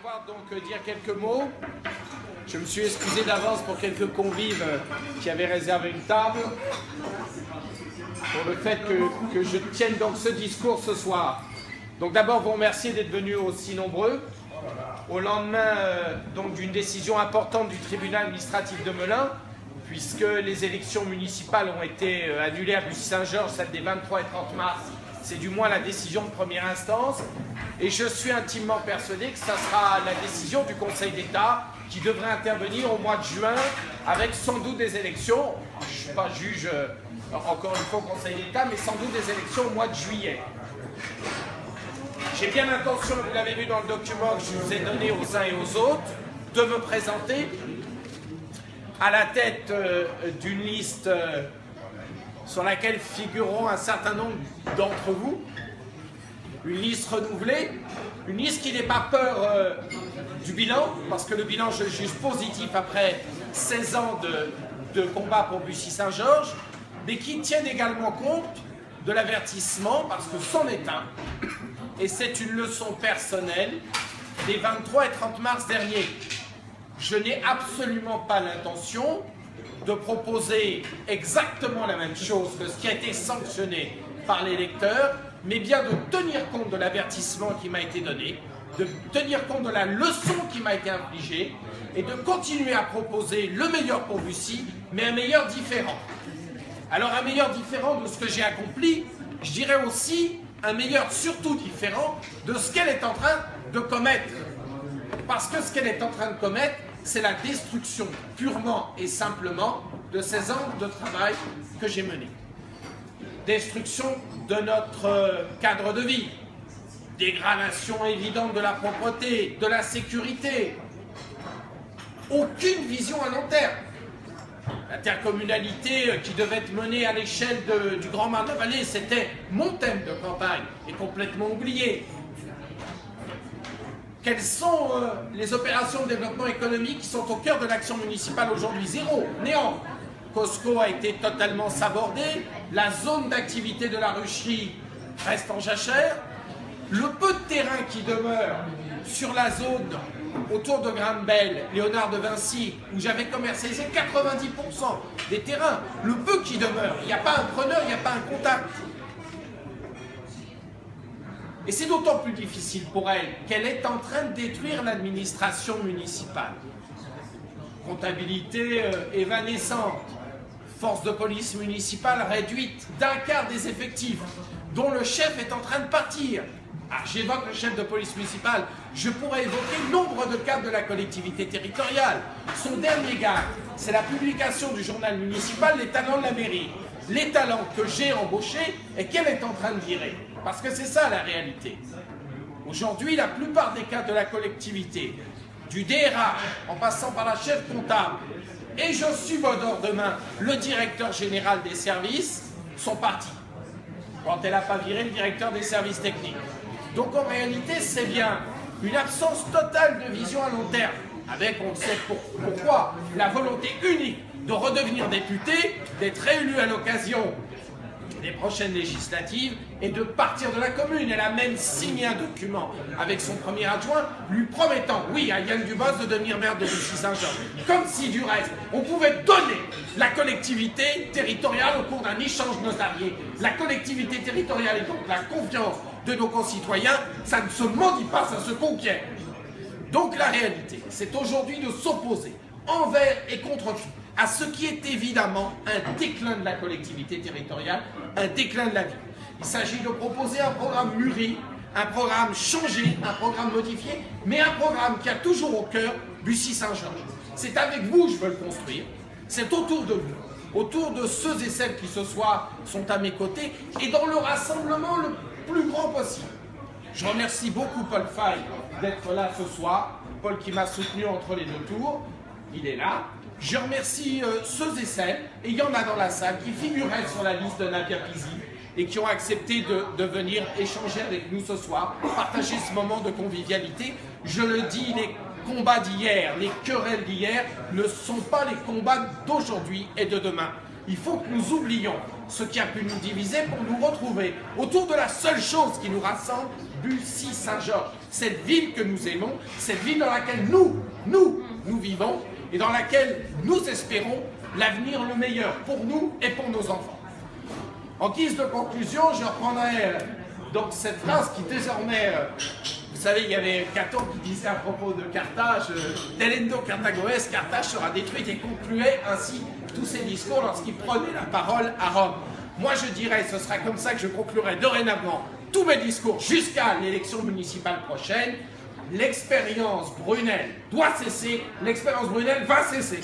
pouvoir donc dire quelques mots. Je me suis excusé d'avance pour quelques convives qui avaient réservé une table, pour le fait que je tienne donc ce discours ce soir. Donc d'abord vous remercier d'être venus aussi nombreux, au lendemain donc d'une décision importante du tribunal administratif de Melun, puisque les élections municipales ont été annulées à Bussy-Saint-Georges, celles des 23 et 30 mars. C'est du moins la décision de première instance. Et je suis intimement persuadé que ça sera la décision du Conseil d'État qui devrait intervenir au mois de juin avec sans doute des élections. Je ne suis pas juge, encore une fois, au Conseil d'État, mais sans doute des élections au mois de juillet. J'ai bien l'intention, vous l'avez vu dans le document que je vous ai donné aux uns et aux autres, de me présenter à la tête d'une liste sur laquelle figureront un certain nombre d'entre vous, une liste renouvelée, une liste qui n'ait pas peur du bilan, parce que le bilan, je le juge positif après 16 ans de combat pour Bussy-Saint-Georges, mais qui tienne également compte de l'avertissement, parce que c'en est un, et c'est une leçon personnelle, des 23 et 30 mars dernier. Je n'ai absolument pas l'intention de proposer exactement la même chose que ce qui a été sanctionné par les électeurs, mais bien de tenir compte de l'avertissement qui m'a été donné, de tenir compte de la leçon qui m'a été infligée, et de continuer à proposer le meilleur pour Bussy, mais un meilleur différent. Alors un meilleur différent de ce que j'ai accompli, je dirais aussi un meilleur surtout différent de ce qu'elle est en train de commettre. Parce que ce qu'elle est en train de commettre, c'est la destruction purement et simplement de ces ans de travail que j'ai menés. Destruction de notre cadre de vie, dégradation évidente de la propreté, de la sécurité, aucune vision à long terme. L'intercommunalité qui devait être menée à l'échelle du Grand Marne-la-Vallée, c'était mon thème de campagne, est complètement oublié. Quelles sont les opérations de développement économique qui sont au cœur de l'action municipale aujourd'hui? Zéro, néant. Cosco a été totalement sabordé, la zone d'activité de la rucherie reste en jachère. Le peu de terrain qui demeure sur la zone autour de Grande-Belle, Léonard de Vinci, où j'avais commercialisé 90% des terrains, le peu qui demeure, il n'y a pas un preneur, il n'y a pas un contact. Et c'est d'autant plus difficile pour elle qu'elle est en train de détruire l'administration municipale. Comptabilité évanescente, force de police municipale réduite d'un quart des effectifs, dont le chef est en train de partir. Ah, j'évoque le chef de police municipale, je pourrais évoquer nombre de cadres de la collectivité territoriale. Son dernier gars, c'est la publication du journal municipal Les Talents de la mairie. Les talents que j'ai embauchés et qu'elle est en train de virer. Parce que c'est ça la réalité. Aujourd'hui, la plupart des cadres de la collectivité, du DRH, en passant par la chef comptable, et je subodore demain le directeur général des services, sont partis. Quand elle n'a pas viré le directeur des services techniques. Donc en réalité, c'est bien une absence totale de vision à long terme, avec, on ne sait pourquoi, la volonté unique de redevenir député, d'être réélu à l'occasion des prochaines législatives et de partir de la commune. Elle a même signé un document avec son premier adjoint lui promettant, oui, à Yann Dubos de devenir maire de Bussy-Saint-Georges. Comme si, du reste, on pouvait donner la collectivité territoriale au cours d'un échange notarié. La collectivité territoriale et donc la confiance de nos concitoyens, ça ne se mendie pas, ça se conquiert. Donc la réalité, c'est aujourd'hui de s'opposer envers et contre tout à ce qui est évidemment un déclin de la collectivité territoriale, un déclin de la vie. Il s'agit de proposer un programme mûri, un programme changé, un programme modifié, mais un programme qui a toujours au cœur Bussy-Saint-Georges. C'est avec vous que je veux le construire, c'est autour de vous, autour de ceux et celles qui ce soir sont à mes côtés, et dans le rassemblement le plus grand possible. Je remercie beaucoup Paul Faye d'être là ce soir, Paul qui m'a soutenu entre les deux tours, il est là. Je remercie ceux et celles, et il y en a dans la salle, qui figuraient sur la liste de Nadia Pizzi et qui ont accepté de venir échanger avec nous ce soir, partager ce moment de convivialité. Je le dis, les combats d'hier, les querelles d'hier ne sont pas les combats d'aujourd'hui et de demain. Il faut que nous oublions ce qui a pu nous diviser pour nous retrouver autour de la seule chose qui nous rassemble, Bussy-Saint-Georges. Cette ville que nous aimons, cette ville dans laquelle nous vivons et dans laquelle nous espérons l'avenir le meilleur pour nous et pour nos enfants. En guise de conclusion, je reprendrai donc cette phrase qui désormais, vous savez, il y avait Caton qui disait à propos de Carthage, Delendo Carthagoès, Carthage sera détruite, et concluait ainsi tous ses discours lorsqu'il prenait la parole à Rome. Moi je dirais, ce sera comme ça que je conclurai dorénavant tous mes discours jusqu'à l'élection municipale prochaine. L'expérience Brunel doit cesser, l'expérience Brunel va cesser.